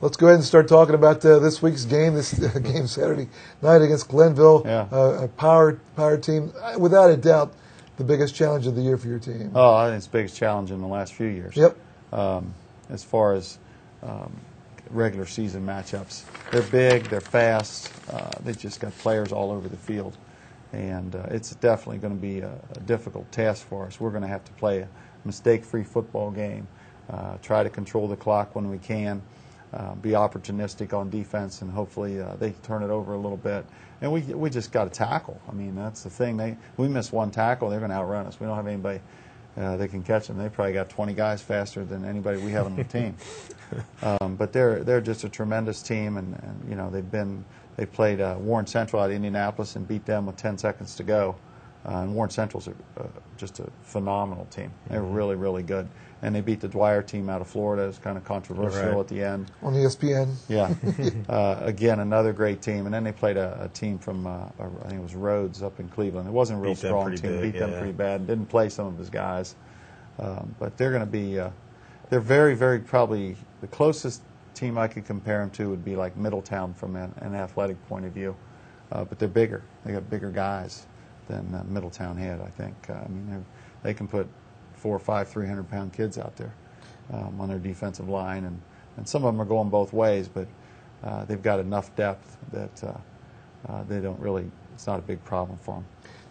Let's go ahead and start talking about this week's game. This game Saturday night against Glenville, a power team. Without a doubt, the biggest challenge of the year for your team. Oh, I think it's the biggest challenge in the last few years. Yep. As far as regular season matchups, they're big, they're fast. They've just got players all over the field, and it's definitely going to be a difficult task for us. We're going to have to play a mistake-free football game, try to control the clock when we can. Be opportunistic on defense, and hopefully they turn it over a little bit. And we just got to tackle. I mean, that's the thing. We miss one tackle, they're going to outrun us. We don't have anybody that can catch them. They probably got 20 guys faster than anybody we have on the team. But they're just a tremendous team, and you know they played Warren Central out of Indianapolis and beat them with 10 seconds to go. And Warren Central's just a phenomenal team. They're really, really good. And they beat the Dwyer team out of Florida. It was kind of controversial at the end. On ESPN. Yeah. Again, another great team. And then they played a team from, I think it was Rhodes up in Cleveland. It wasn't a real strong team. Beat them pretty bad. Didn't play some of his guys. But they're going to be, they're very, very probably the closest team I could compare them to would be like Middletown from an athletic point of view. But they're bigger. They got bigger guys than Middletown had, I think. I mean, they can put 4 or 5 300-pound kids out there on their defensive line, and some of them are going both ways, but they've got enough depth that they don't really. It's not a big problem for them.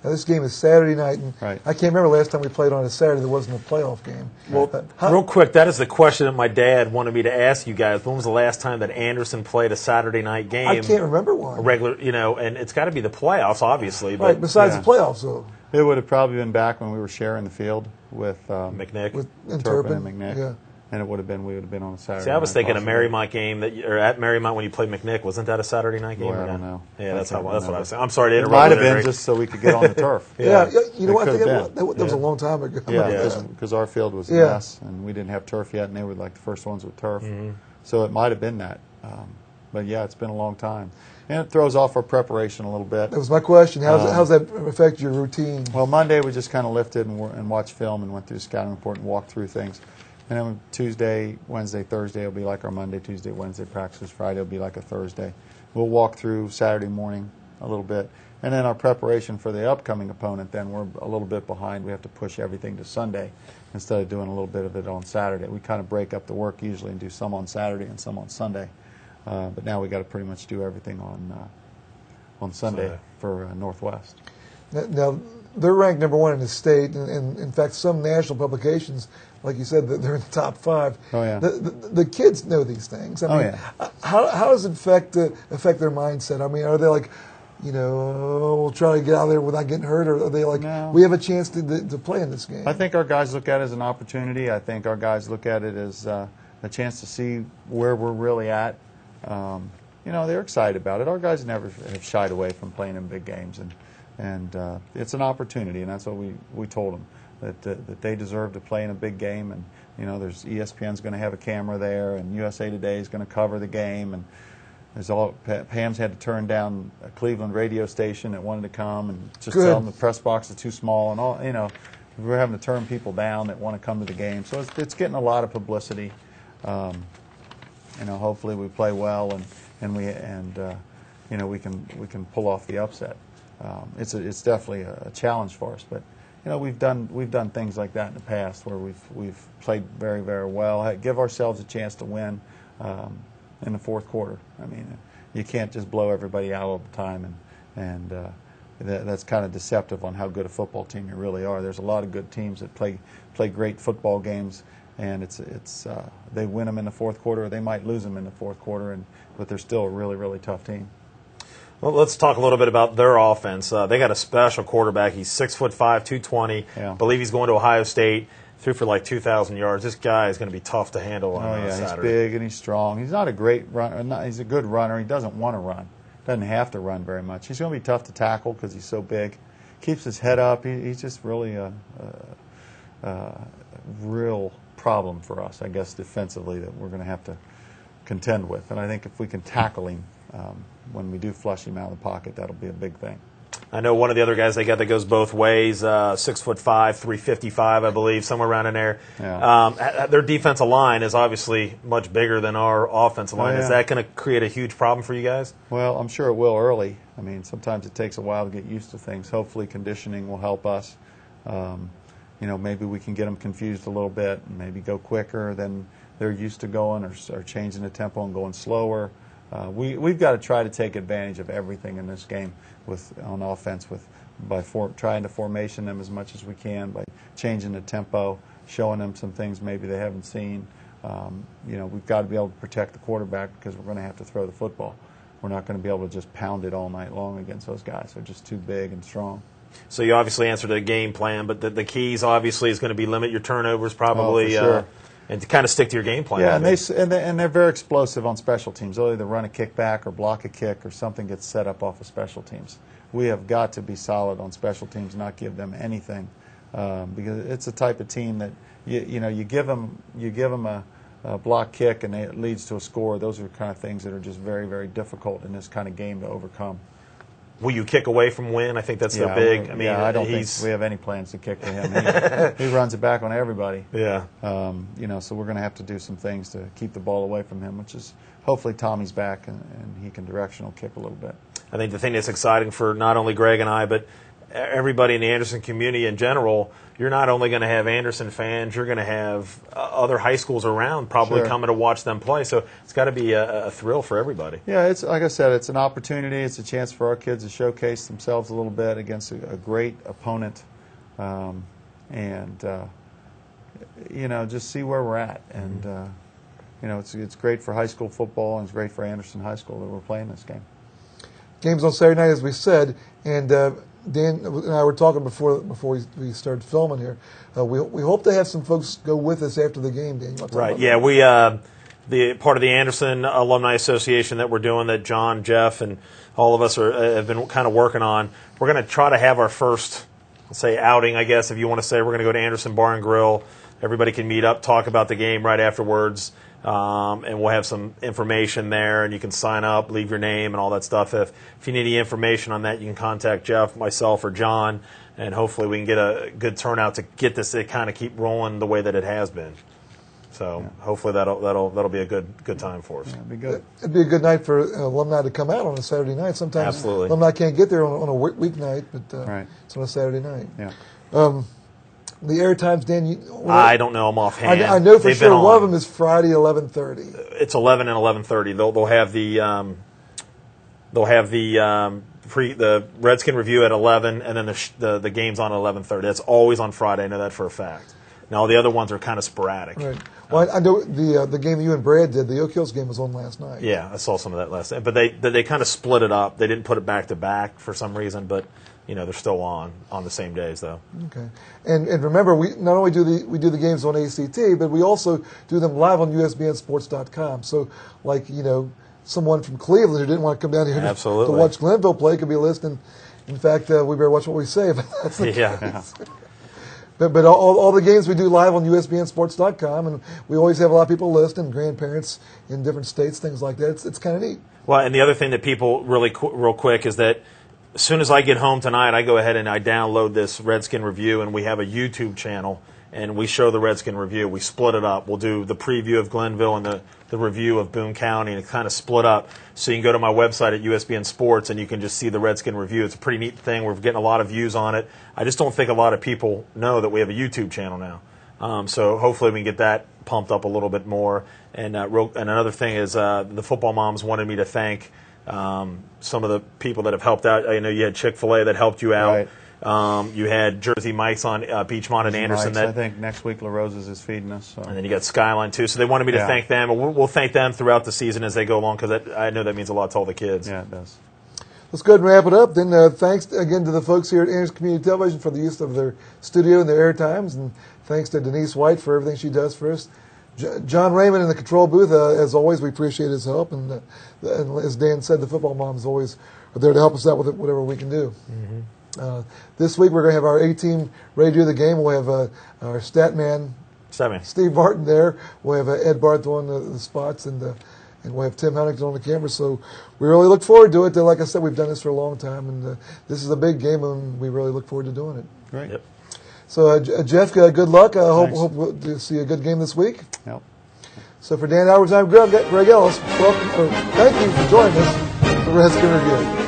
Now, this game is Saturday night, and right. I can't remember last time we played on a Saturday there wasn't a playoff game. Well, real quick, that is the question that my dad wanted me to ask you guys. When was the last time that Anderson played a Saturday night game? I can't remember one. A regular, and it's got to be the playoffs, obviously. But right, besides the playoffs, though. It would have probably been back when we were sharing the field with McNick, with Turpin and McNick. Yeah. And we would have been on a Saturday. See, I was thinking a Marymount game or at Marymount when you played McNick. Wasn't that a Saturday night game? Boy, I don't know. Yeah, that's what I was saying. I'm sorry to interrupt. It might have been just so we could get on the turf. Yeah, you know what? That was a long time ago. Yeah, because our field was a mess, and we didn't have turf yet, and they were like the first ones with turf. So it might have been that. But yeah, it's been a long time. And it throws off our preparation a little bit. That was my question. How's that affect your routine? Well, Monday we just kind of lifted and watched film and went through the scouting report and walked through things. And then Tuesday, Wednesday, Thursday will be like our Monday, Tuesday, Wednesday practices. Friday will be like a Thursday. We'll walk through Saturday morning a little bit. And then our preparation for the upcoming opponent, then we're a little bit behind. We have to push everything to Sunday instead of doing a little bit of it on Saturday. We kind of break up the work usually and do some on Saturday and some on Sunday. But now we got to pretty much do everything on Sunday for Northwest. Now, they're ranked #1 in the state, and in fact, some national publications, like you said, they're in the top 5. Oh yeah. The kids know these things. I mean, how does it affect their mindset? I mean, are they like, we'll try to get out of there without getting hurt, or are they like, we have a chance to play in this game? I think our guys look at it as an opportunity. I think our guys look at it as a chance to see where we're really at. They're excited about it. Our guys never have shied away from playing in big games, and it's an opportunity, and that's what we told them, that they deserve to play in a big game. And there's ESPN's going to have a camera there, and USA Today is going to cover the game, and Pam's had to turn down a Cleveland radio station that wanted to come and just tell them the press box is too small, and all. We're having to turn people down that want to come to the game, so it's getting a lot of publicity. Hopefully we play well and we can pull off the upset. It's definitely a challenge for us, but we've done things like that in the past where we've played very, very well. Give ourselves a chance to win in the fourth quarter. I mean, you can't just blow everybody out all the time, and that's kind of deceptive on how good a football team you really are. There's a lot of good teams that play great football games. And they win them in the fourth quarter, or they might lose them in the fourth quarter, but they're still a really, really tough team. Well, let's talk a little bit about their offense. They got a special quarterback. He's 6'5", 220. I believe he's going to Ohio State. Threw for like 2,000 yards. This guy is going to be tough to handle on Saturday. He's big and he's strong. He's not a great runner. He's a good runner. He doesn't want to run. Doesn't have to run very much. He's going to be tough to tackle because he's so big. Keeps his head up. He's just really a real problem for us, I guess, defensively, that we're going to have to contend with. And I think if we can tackle him when we do flush him out of the pocket, that'll be a big thing. I know one of the other guys they got that goes both ways, 6'5", 355, I believe, somewhere around in there. Yeah. Their defensive line is obviously much bigger than our offensive line. Is that going to create a huge problem for you guys? Well, I'm sure it will early. I mean, sometimes it takes a while to get used to things. Hopefully conditioning will help us. Maybe we can get them confused a little bit and maybe go quicker than they're used to going, or changing the tempo and going slower. We've got to try to take advantage of everything in this game on offense by trying to formation them as much as we can, by changing the tempo, showing them some things maybe they haven't seen. We've got to be able to protect the quarterback because we're going to have to throw the football. We're not going to be able to just pound it all night long against those guys. They're just too big and strong. So you obviously answered the game plan, but the keys obviously is going to be limit your turnovers probably. Oh, for sure. And to kind of stick to your game plan. Yeah, and they're very explosive on special teams. They'll either run a kick back or block a kick or something gets set up off of special teams. We have got to be solid on special teams, not give them anything, because it's the type of team that you give them a block kick and it leads to a score. Those are the kind of things that are just very, very difficult in this kind of game to overcome. Will you kick away from Wynn? I think that's their big. I don't think we have any plans to kick to him. He runs it back on everybody. Yeah. So we're going to have to do some things to keep the ball away from him, which is hopefully Tommy's back and he can directional kick a little bit. I think the thing that's exciting for not only Greg and I, but everybody in the Anderson community in general, you're not only going to have Anderson fans, you're going to have other high schools around probably coming to watch them play. So it's got to be a thrill for everybody. Yeah, it's like I said, it's an opportunity. It's a chance for our kids to showcase themselves a little bit against a great opponent, just see where we're at. And it's great for high school football, and it's great for Anderson High School that we're playing this game. Game's on Saturday night, as we said, and Dan and I were talking before we started filming here. We hope to have some folks go with us after the game, Dan. Right, yeah. We, the part of the Anderson Alumni Association that we're doing, that John, Jeff, and all of us have been kind of working on, we're going to try to have our first, let's say, outing, I guess, if you want to say. We're going to go to Anderson Bar and Grill. Everybody can meet up, talk about the game right afterwards. And we'll have some information there, and you can sign up, leave your name, and all that stuff. If you need any information on that, you can contact Jeff, myself, or John, and hopefully we can get a good turnout to get this to kind of keep rolling the way that it has been. So hopefully that'll be a good time for us. Yeah, it'd be good. It'd be a good night for alumni to come out on a Saturday night. Sometimes alumni can't get there on a weeknight, but it's on a Saturday night. Yeah. The air times, Dan. I don't know them offhand. I know for sure one of them is Friday 11:30. It's 11 and 11:30. They'll have the Redskin review at 11, and then the game's on at 11:30. That's always on Friday. I know that for a fact. Now the other ones are kind of sporadic. Right. Well, I know the game you and Brad did. The Oak Hills game was on last night. Yeah, I saw some of that last night. But they kind of split it up. They didn't put it back to back for some reason, but. They're still on the same days, though. Okay, and remember, we not only do the games on ACT, but we also do them live on USBNsports.com. So, someone from Cleveland who didn't want to come down here to watch Glenville play could be listening. In fact, we better watch what we say. But that's the case. But all the games we do live on USBNsports.com, and we always have a lot of people listening, grandparents in different states, things like that. It's kind of neat. Well, and the other thing that people real quick is that. As soon as I get home tonight, I go ahead and I download this Redskin review, and we have a YouTube channel, and we show the Redskin review. We split it up. We'll do the preview of Glenville and the review of Boone County, and it's kind of split up. So you can go to my website at USBN Sports, and you can just see the Redskin review. It's a pretty neat thing. We're getting a lot of views on it. I just don't think a lot of people know that we have a YouTube channel now. So hopefully we can get that pumped up a little bit more. And another thing is the football moms wanted me to thank some of the people that have helped out. I know you had Chick-fil-A that helped you out. Right. You had Jersey Mike's on Beachmont and Anderson. I think next week LaRosa's is feeding us. So. And then you got Skyline, too. So they wanted me to thank them. We'll thank them throughout the season as they go along, because I know that means a lot to all the kids. Yeah, it does. Let's go ahead and wrap it up. Then thanks again to the folks here at Anderson Community Television for the use of their studio and their air times. And thanks to Denise White for everything she does for us. John Raymond in the control booth, as always, we appreciate his help. And as Dan said, the football moms always are there to help us out with whatever we can do. Mm-hmm. This week we're going to have our A-team ready to do the game. We'll have our stat man, Steve Martin, there. We'll have Ed Barth on the spots, and and we'll have Tim Huntington on the camera. So we really look forward to it. Like I said, we've done this for a long time, and this is a big game, and we really look forward to doing it. Great. Yep. So, Jeff, good luck. I hope we'll see a good game this week. Yep. So for Dan Alvarez, I'm Greg Ellis. Welcome, thank you for joining us for Redskin Review.